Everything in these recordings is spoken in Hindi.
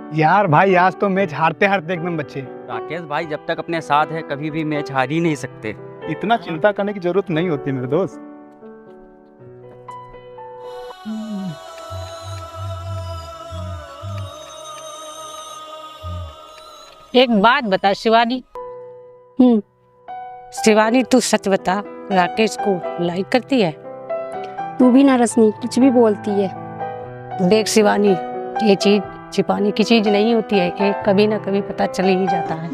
यार भाई आज तो मैच हारते हारते एकदम बच्चे। राकेश भाई जब तक अपने साथ है कभी भी मैच हार ही नहीं सकते। इतना चिंता करने की जरूरत नहीं होती मेरे दोस्त। एक बात बता शिवानी। हम्म। शिवानी तू सच बता, राकेश को लाइक करती है? तू भी ना रसनी कुछ भी बोलती है। देख शिवानी, ये चीज छिपाने की चीज नहीं होती है, ये कभी ना कभी पता चल ही जाता है।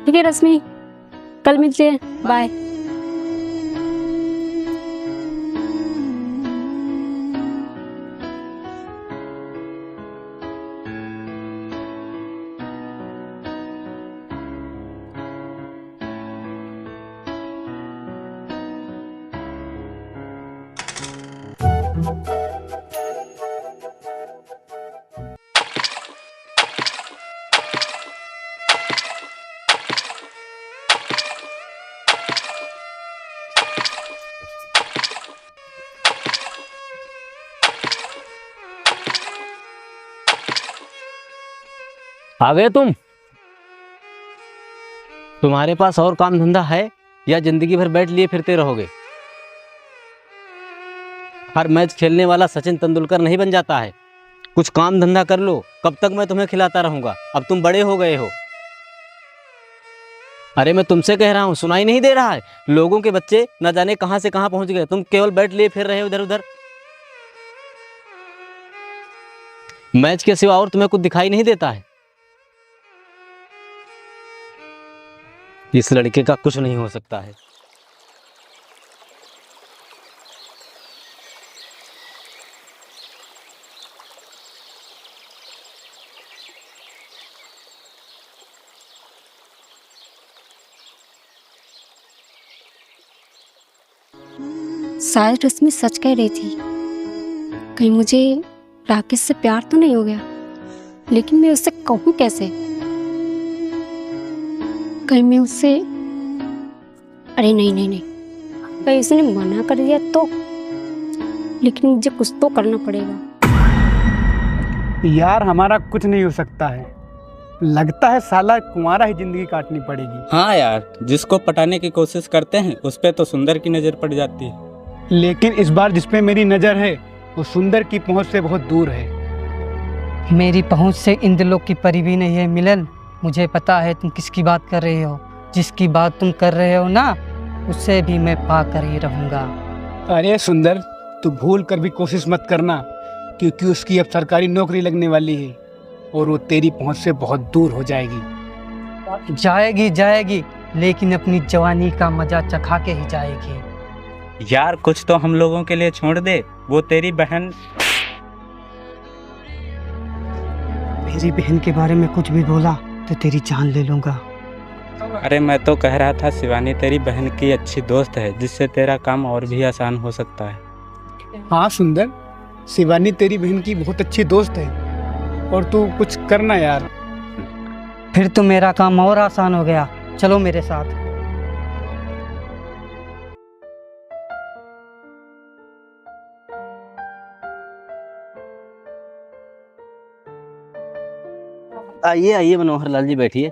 ठीक है रश्मि, कल मिलते हैं, बाय। आ गए तुम? तुम्हारे पास और काम धंधा है या जिंदगी भर बैट लिए फिरते रहोगे? हर मैच खेलने वाला सचिन तेंदुलकर नहीं बन जाता है। कुछ काम धंधा कर लो। कब तक मैं तुम्हें खिलाता रहूंगा? अब तुम बड़े हो गए हो। अरे मैं तुमसे कह रहा हूँ, सुनाई नहीं दे रहा है? लोगों के बच्चे न जाने कहां से कहां पहुंच गए, तुम केवल बैट लिए फिर रहे हो इधर उधर। मैच के सिवा और तुम्हें कुछ दिखाई नहीं देता है? इस लड़के का कुछ नहीं हो सकता है। शायद रश्मि सच कह रही थी। कहीं मुझे राकेश से प्यार तो नहीं हो गया, लेकिन मैं उससे कहूँ कैसे? कहीं मैं उससे, अरे नहीं नहीं नहीं, कहीं उसने मना कर दिया तो? लेकिन मुझे कुछ तो करना पड़ेगा। यार हमारा कुछ नहीं हो सकता है, लगता है साला कुंवारा ही जिंदगी काटनी पड़ेगी। हाँ यार, जिसको पटाने की कोशिश करते हैं उस पे तो सुंदर की नजर पड़ जाती है। लेकिन इस बार जिस पे मेरी नजर है वो सुंदर की पहुंच से बहुत दूर है। मेरी पहुंच से इंद्रलोक की परी भी नहीं है मिलन। मुझे पता है तुम किसकी बात कर रहे हो। जिसकी बात तुम कर रहे हो ना, उससे भी मैं पा कर ही रहूंगा। अरे सुंदर, तू भूल कर भी कोशिश मत करना, क्योंकि उसकी अब सरकारी नौकरी लगने वाली है और वो तेरी पहुंच से बहुत दूर हो जाएगी। जाएगी जाएगी, लेकिन अपनी जवानी का मजा चखा के ही जाएगी। यार कुछ तो हम लोगों के लिए छोड़ दे। वो तेरी बहन। मेरी बहन के बारे में कुछ भी बोला तो तेरी जान ले लूंगा। अरे मैं तो कह रहा था शिवानी तेरी बहन की अच्छी दोस्त है, जिससे तेरा काम और भी आसान हो सकता है। हाँ सुंदर, शिवानी तेरी बहन की बहुत अच्छी दोस्त है और तू कुछ करना यार। फिर तो मेरा काम और आसान हो गया। चलो मेरे साथ। आइए आइए मनोहर लाल जी, बैठिए।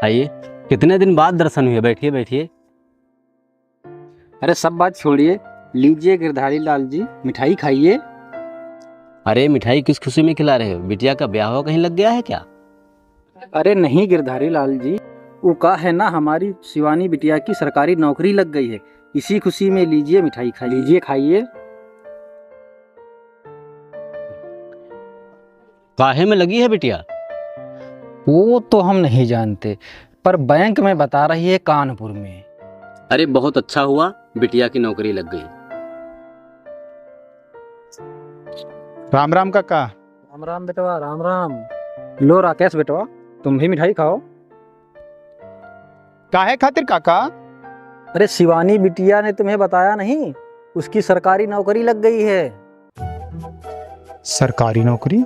आइए, कितने दिन बाद दर्शन हुए। बैठिए बैठिए। अरे सब बात छोड़िए, लीजिए गिरधारी लाल जी, मिठाई खाइए। अरे मिठाई किस खुशी में खिला रहे हो? बिटिया का ब्याह हो कहीं लग गया है क्या? अरे नहीं गिरधारी लाल जी, वो का है ना, हमारी शिवानी बिटिया की सरकारी नौकरी लग गई है, इसी खुशी में लीजिए मिठाई खा लीजिए, खाइए। काहे में लगी है बिटिया? वो तो हम नहीं जानते, पर बैंक में बता रही है कानपुर में। अरे बहुत अच्छा हुआ, बिटिया की नौकरी लग गई। राम राम काका। राम राम बेटवा, राम राम। लो राकेश बेटवा, तुम भी मिठाई खाओ। काहे खातिर काका? अरे शिवानी बिटिया ने तुम्हें बताया नहीं, उसकी सरकारी नौकरी लग गई है। सरकारी नौकरी?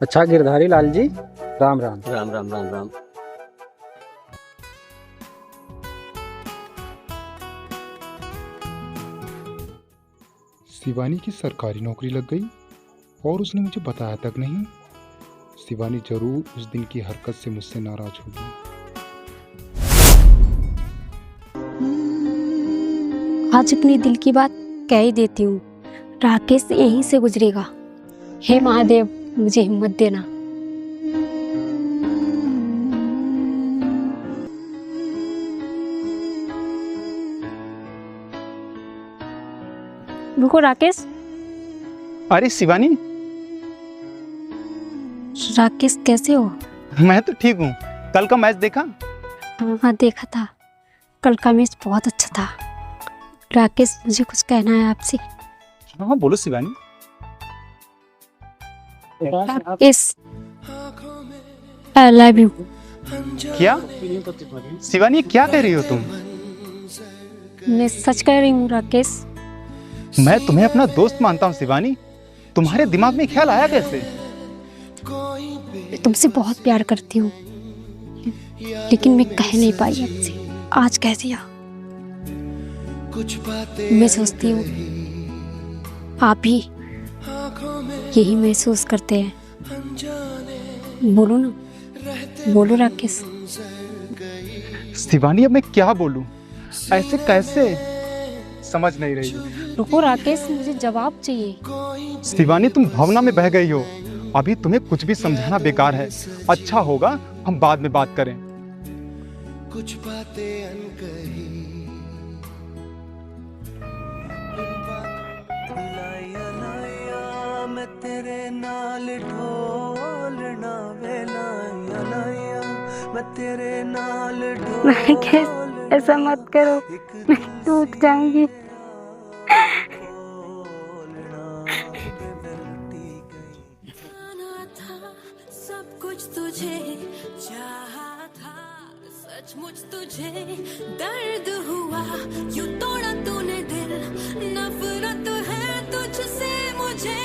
अच्छा गिरधारी लाल जी, राम राम। राम राम राम राम। शिवानी की सरकारी नौकरी लग गई। और उसने मुझे बताया तक नहीं। शिवानी जरूर उस दिन की हरकत से मुझसे नाराज होगी। आज अपने दिल की बात कह ही देती हूँ। राकेश यहीं से गुजरेगा। हे महादेव, मुझे हिम्मत देना। रुको राकेश। अरे शिवानी, राकेश कैसे हो? मैं तो ठीक हूँ। कल का मैच देखा? हाँ देखा था। कल का मैच बहुत अच्छा था। राकेश, मुझे कुछ कहना है आपसे। हाँ बोलो Shivani. Rakesh, I love you. क्या शिवानी, क्या कह रही हो तुम? मैं सच कह रही हूँ राकेश। मैं तुम्हें अपना दोस्त मानता हूँ शिवानी। तुम्हारे दिमाग में ख्याल आया कैसे? मैं तुमसे बहुत प्यार करती हूँ, लेकिन मैं कह नहीं पाई आपसे। आज कह दिया। मैं सोचती हूँ आप भी यही महसूस करते हैं। बोलो ना, बोलो राकेश। शिवानी, अब मैं क्या बोलूँ? ऐसे कैसे? समझ नहीं रही। रुको राकेश, मुझे जवाब चाहिए। शिवानी, तुम भावना में बह गई हो। अभी तुम्हें कुछ भी समझाना बेकार है। अच्छा होगा हम बाद में बात करें। कुछ बातें अनकही, लाया लाया मैं तेरे नाल ढोलना वे, लाया लाया मैं तेरे नाल ढोलना। राकेश, ऐसा मत करो, मैं टूट जाऊंगी। सब कुछ तुझे चाहा था, सचमुच तुझे दर्द हुआ, यूं तोड़ा तूने दिल, नफरत है तुझसे मुझे।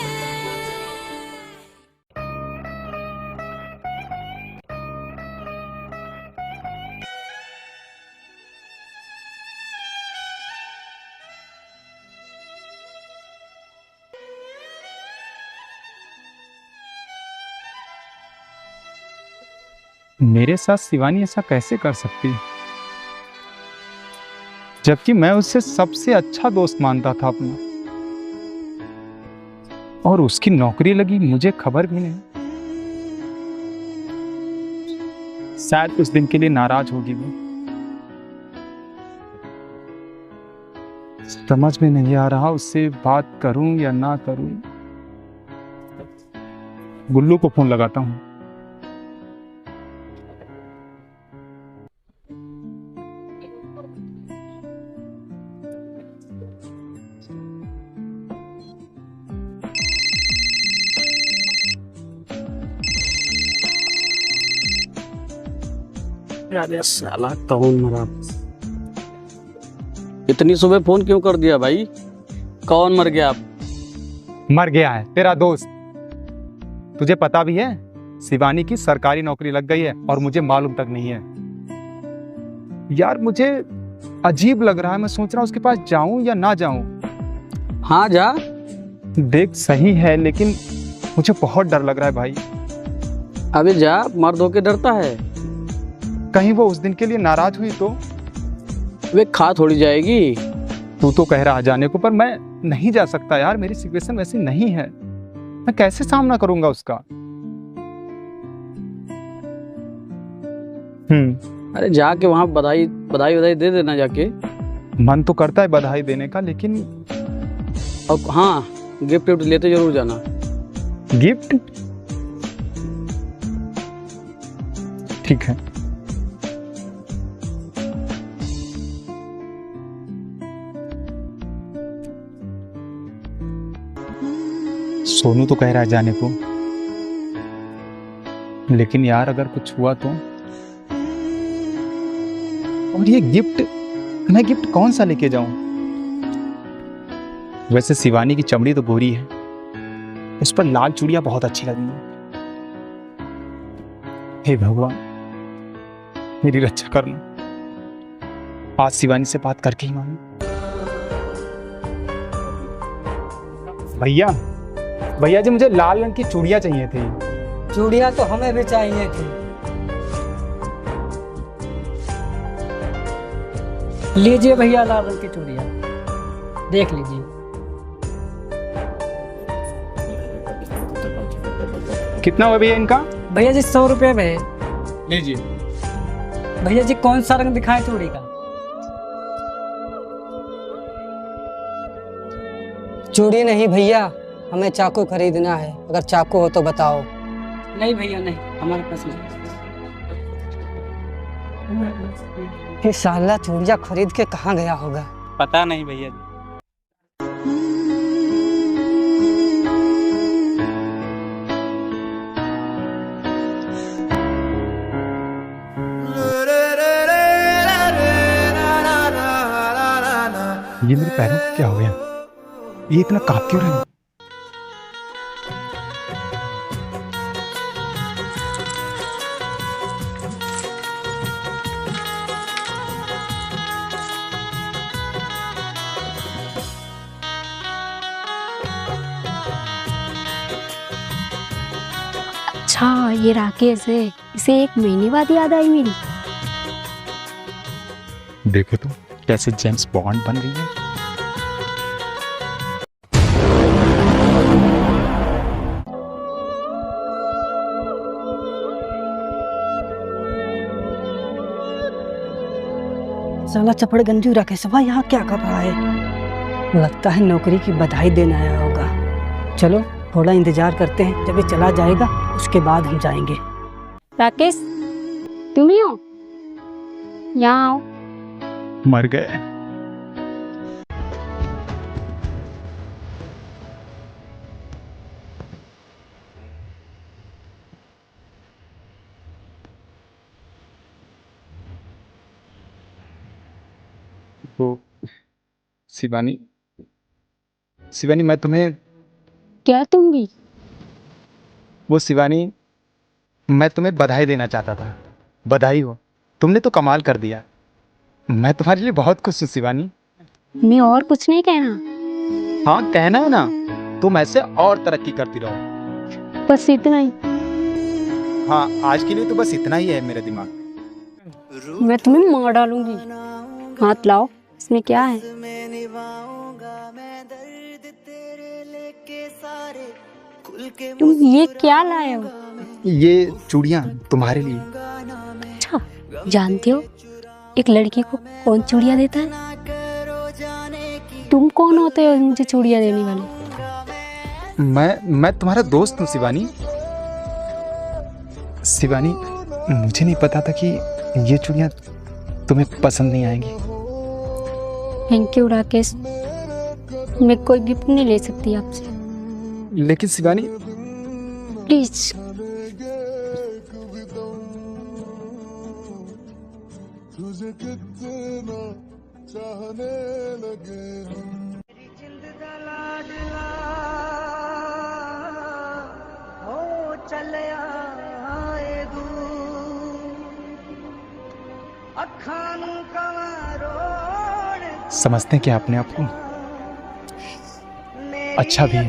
मेरे साथ शिवानी ऐसा कैसे कर सकती, जबकि मैं उससे सबसे अच्छा दोस्त मानता था अपना। और उसकी नौकरी लगी, मुझे खबर भी नहीं। शायद उस दिन के लिए नाराज होगी वो। समझ में नहीं आ रहा उससे बात करूं या ना करूं। गुल्लू को फोन लगाता हूं। अरे साला कौन मरा? इतनी सुबह फोन क्यों कर दिया भाई? कौन मर गया? आप मर गया है तेरा दोस्त। तुझे पता भी है शिवानी की सरकारी नौकरी लग गई है और मुझे मालूम तक नहीं है। यार मुझे अजीब लग रहा है। मैं सोच रहा हूँ उसके पास जाऊं या ना जाऊं। हाँ जा। देख सही है, लेकिन मुझे बहुत डर लग रहा है भाई। अबे जा, मर्द होके डरता है? कहीं वो उस दिन के लिए नाराज हुई तो? वे खा थोड़ी जाएगी। तू तो कह रहा जाने को, पर मैं नहीं जा सकता यार। मेरी सिचुएशन वैसी नहीं है। मैं कैसे सामना करूंगा उसका? अरे जाके वहाँ बधाई बधाई दे देना जाके। मन तो करता है बधाई देने का, लेकिन और हाँ, गिफ्ट विफ्ट लेते जरूर जाना। गिफ्ट? ठीक है। सोनू तो कह रहा है जाने को, लेकिन यार अगर कुछ हुआ तो? और ये गिफ्ट, मैं गिफ्ट कौन सा लेके जाऊं? वैसे शिवानी की चमड़ी तो गोरी है, उस पर लाल चूड़ियां बहुत अच्छी लगी हैं। हे भगवान, मेरी रक्षा करना। आज शिवानी से बात करके ही मानू। भैया भैया जी मुझे लाल रंग की चूड़ियाँ चाहिए थी। चूड़ियाँ तो हमें भी चाहिए थी। लीजिए भैया लाल रंग की चूड़ियाँ, देख लीजिए। कितना हुआ भैया इनका? भैया जी 100 रुपये में। लीजिए। भैया जी कौन सा रंग दिखाएं चूड़ी का? चूड़ी नहीं भैया, हमें चाकू खरीदना है। अगर चाकू हो तो बताओ। नहीं भैया नहीं, हमारे पास नहीं। ये साला चूड़ियाँ खरीद के कहाँ गया होगा? पता नहीं भैया जी। ये मेरे पैरों को क्या हो गया? ये इतना कांप क्यों रहे हैं? अच्छा ये राकेश है, इसे 1 महीने बाद याद आई मेरी। देखो तो कैसे जेम्स बॉन्ड बन रही है। साला चपड़ गंजू राकेश भाई यहाँ क्या कर रहा है? लगता है नौकरी की बधाई देने आया होगा। चलो थोड़ा इंतजार करते हैं, जब ये चला जाएगा उसके बाद हम जाएंगे। राकेश तुम ही हो? यहाँ आओ। मर गए। तो शिवानी, शिवानी मैं तुम्हें क्या तुम भी? वो शिवानी, मैं तुम्हें बधाई देना चाहता था। बधाई हो, तुमने तो कमाल कर दिया। मैं तुम्हारे लिए बहुत खुश हूँ शिवानी। मैं और कुछ नहीं कहना। हाँ कहना है ना, तुम ऐसे और तरक्की करती रहो। बस इतना ही। हाँ आज के लिए तो बस इतना ही है मेरे दिमाग। मैं तुम्हें मार डालूंगी। हाथ लाओ, इसमें क्या है? तुम ये क्या लाए हो? ये चूड़ियाँ तुम्हारे लिए। अच्छा जानते हो एक लड़की को कौन चूड़ियाँ देता है? तुम कौन होते हो मुझे चूड़ियाँ देने वाले? मैं तुम्हारा दोस्त हूँ शिवानी। शिवानी मुझे नहीं पता था कि ये चूड़ियाँ तुम्हें पसंद नहीं आएंगी। थैंक यू राकेश, मैं कोई गिफ्ट नहीं ले सकती आपसे। लेकिन शिवानी प्लीज। समझते हैं कि अपने आप को अच्छा भी है,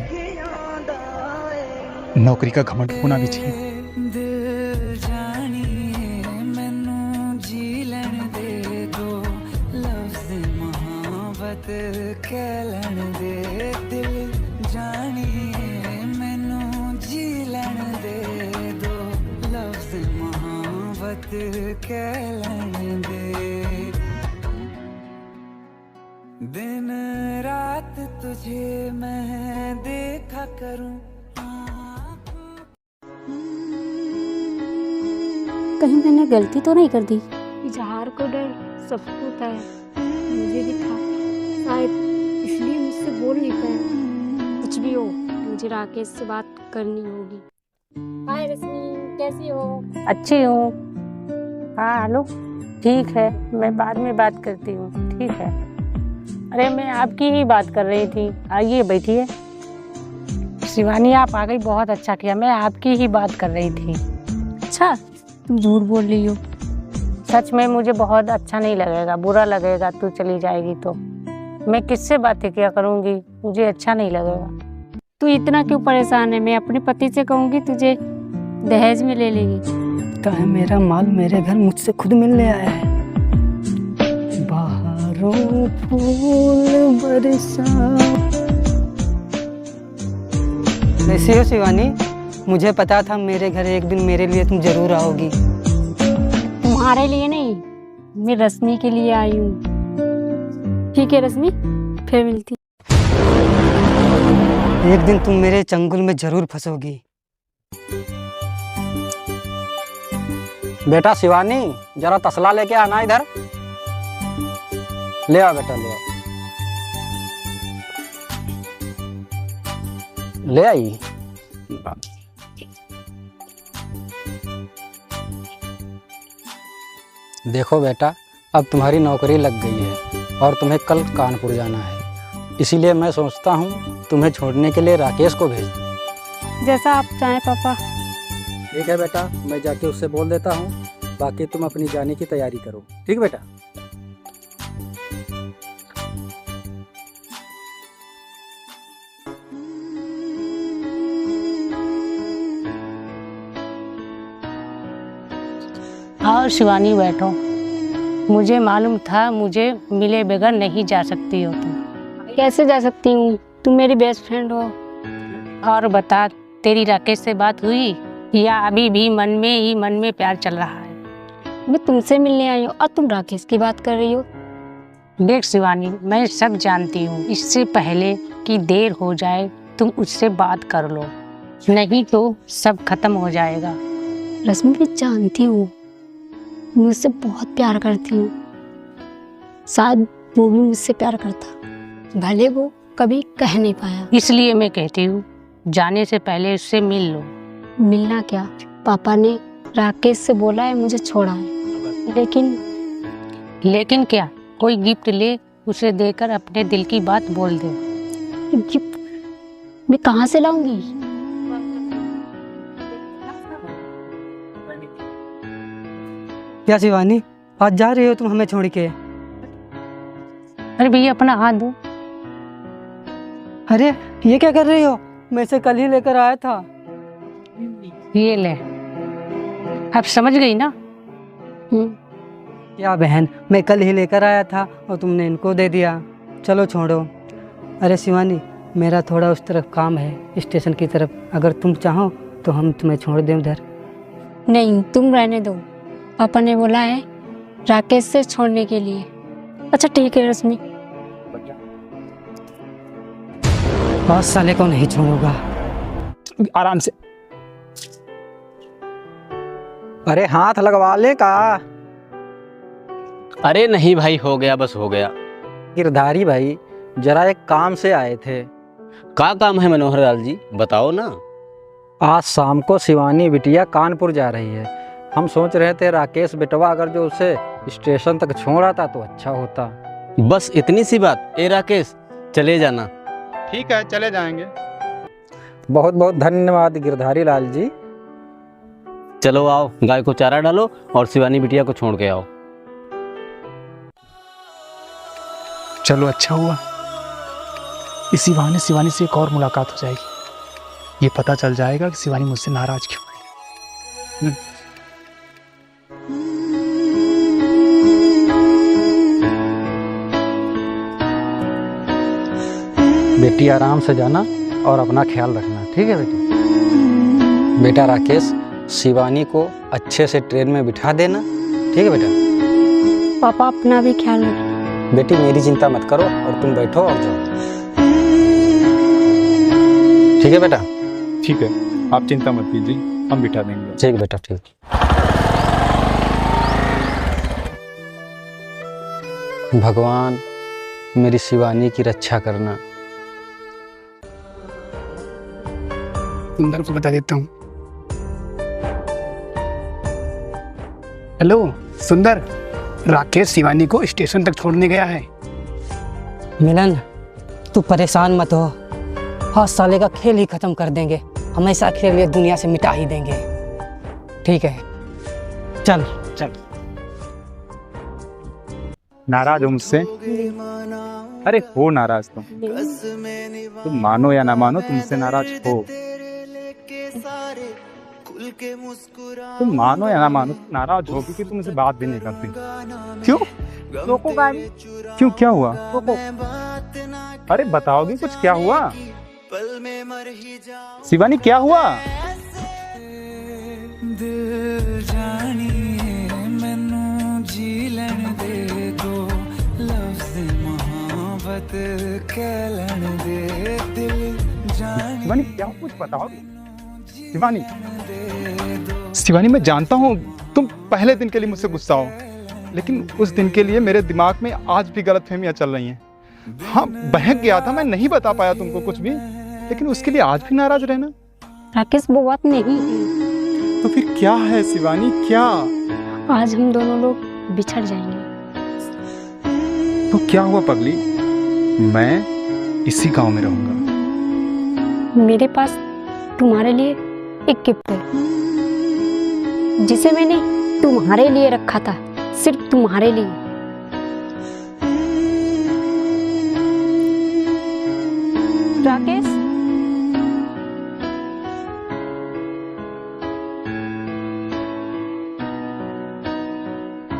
नौकरी का घमंड होना भी चाहिए। दिन रात तुझे मैं देखा करूं। कहीं मैंने गलती तो नहीं कर दी? इजहार को डर सबको होता है, मुझे भी था। शायद इसलिए मुझसे बोल नहीं पाया। कुछ भी हो मुझे राकेश से बात करनी होगी। हाय रश्मि, कैसी हो? अच्छी हूँ। हाँ हेलो, ठीक है, मैं बाद में बात करती हूँ। ठीक है। अरे मैं आपकी ही बात कर रही थी। आइए बैठिए। शिवानी आप आ गई, बहुत अच्छा किया। मैं आपकी ही बात कर रही थी। अच्छा तुम झूठ बोल रही हो? सच में मुझे बहुत अच्छा नहीं लगेगा, बुरा लगेगा तू चली जाएगी तो। मैं किससे बातें किया करूँगी, मुझे अच्छा नहीं लगेगा। तू इतना क्यों परेशान है? मैं अपने पति से कहूँगी तुझे दहेज में ले लेगी। लगता है मेरा माल मेरे घर मुझसे खुद मिलने आया है। बाहरों फूल बरसा। कैसी हो शिवानी? मुझे पता था मेरे घर एक दिन मेरे लिए तुम जरूर आओगी। तुम्हारे लिए नहीं, मैं रश्मि के लिए आई हूँ। ठीक है रश्मि, फिर मिलती। एक दिन तुम मेरे चंगुल में जरूर फंसोगी। बेटा शिवानी, जरा तसला लेके आना इधर। ले आओ बेटा, ले आओ। ले आई। देखो बेटा, अब तुम्हारी नौकरी लग गई है और तुम्हें कल कानपुर जाना है, इसीलिए मैं सोचता हूँ तुम्हें छोड़ने के लिए राकेश को भेज दूँ। जैसा आप चाहें पापा। ठीक है बेटा, मैं जाके उससे बोल देता हूँ, बाकी तुम अपनी जाने की तैयारी करो। ठीक बेटा। और शिवानी बैठो। मुझे मालूम था मुझे मिले बगैर नहीं जा सकती हो तुम। कैसे जा सकती हूँ? तुम मेरी बेस्ट फ्रेंड हो। और बता, तेरी राकेश से बात हुई या अभी भी मन में प्यार चल रहा है? मैं तुमसे मिलने आई हूँ और तुम राकेश की बात कर रही हो। देख शिवानी, मैं सब जानती हूँ। इससे पहले कि देर हो जाए तुम उससे बात कर लो, नहीं तो सब खत्म हो जाएगा। रश्मि, मैं जानती हूँ मुझसे बहुत प्यार करती हूँ। शायद वो भी मुझसे प्यार करता, भले वो कभी कह नहीं पाया। इसलिए मैं कहती हूँ जाने से पहले उससे मिल लो। मिलना क्या? पापा ने राकेश से बोला है मुझे छोड़ा है। लेकिन क्या? कोई गिफ्ट ले उसे देकर अपने दिल की बात बोल दे। गिफ्ट मैं कहाँ से लाऊंगी? क्या शिवानी, आज जा रही हो तुम हमें छोड़ के? अरे भैया अपना हाथ दो। अरे ये क्या कर रही हो? मैं इसे कल ही लेकर आया था। ये ले, अब समझ गई ना? क्या बहन, मैं कल ही लेकर आया था और तुमने इनको दे दिया। चलो छोड़ो। अरे शिवानी, मेरा थोड़ा उस तरफ काम है, स्टेशन की तरफ। अगर तुम चाहो तो हम तुम्हें छोड़ दें उधर। नहीं, तुम रहने दो। पापा ने बोला है राकेश से छोड़ने के लिए। अच्छा ठीक है रश्मि। बस साले को नहीं छोड़ूंगा। आराम से। अरे हाथ लगवा ले का। अरे नहीं भाई, हो गया, बस हो गया। गिरधारी भाई, जरा एक काम से आए थे। क्या काम है मनोहर लाल जी, बताओ ना। आज शाम को शिवानी बिटिया कानपुर जा रही है। हम सोच रहे थे राकेश बेटवा अगर जो उसे स्टेशन तक छोड़ आता तो अच्छा होता। बस इतनी सी बात। ए राकेश, चले जाना। ठीक है, चले जाएंगे। बहुत बहुत धन्यवाद गिरधारी लाल जी। चलो आओ, गाय को चारा डालो और शिवानी बिटिया को छोड़ के आओ। चलो अच्छा हुआ, इसी बहाने शिवानी से एक और मुलाकात हो जाएगी। ये पता चल जाएगा कि शिवानी मुझसे नाराज क्यों है। बेटी आराम से जाना और अपना ख्याल रखना। ठीक है बेटी। बेटा राकेश, शिवानी को अच्छे से ट्रेन में बिठा देना। ठीक है बेटा। पापा अपना भी ख्याल रखना। बेटी मेरी चिंता मत करो और तुम बैठो और जाओ। ठीक है बेटा। ठीक है, आप चिंता मत कीजिए, हम बिठा देंगे। ठीक बेटा, ठीक। भगवान, मेरी शिवानी की रक्षा करना। सुंदर को बता देता हूँ। हेलो सुंदर, राकेश शिवानी को स्टेशन तक छोड़ने गया है। मिलन, तू परेशान मत हो। आज साले का खेल ही खत्म कर देंगे। हमेशा के लिए दुनिया से मिटा ही देंगे। ठीक है, चल चल। नाराज हो मुझसे? अरे हो नाराज तुम मानो या ना मानो, तुमसे नाराज हो। तुम मानो या ना मानो, नाराज हो क्योंकि तुम मुझसे बात भी नहीं करती। क्यों? रोको गाड़ी। क्यों, क्या हुआ? रोको। अरे बताओगी कुछ, क्या हुआ? शिवानी क्या हुआ? दिल जानिए मैनू जी लैण दे दो, लफ्ज़ मोहब्बत कह लैण दे, दिल शिवानी क्या, कुछ बताओगी? शिवानी, शिवानी मैं जानता हूँ तुम पहले दिन के लिए मुझसे गुस्सा हो, लेकिन उस दिन के लिए मेरे दिमाग में आज भी गलतफहमियां चल रही हैं। हाँ, बहक गया था, मैं नहीं बता पाया तुमको कुछ भी, लेकिन उसके लिए आज भी नाराज रहना? राकेश वो बात नहीं है। तो फिर क्या है शिवानी, क्या? आज हम दोनों लोग बिछड़ जाएंगे। तो क्या हुआ पगली, मैं इसी गांव में रहूंगा। मेरे पास तुम्हारे लिए एक गिफ्ट है, जिसे मैंने तुम्हारे लिए रखा था, सिर्फ तुम्हारे लिए। राकेश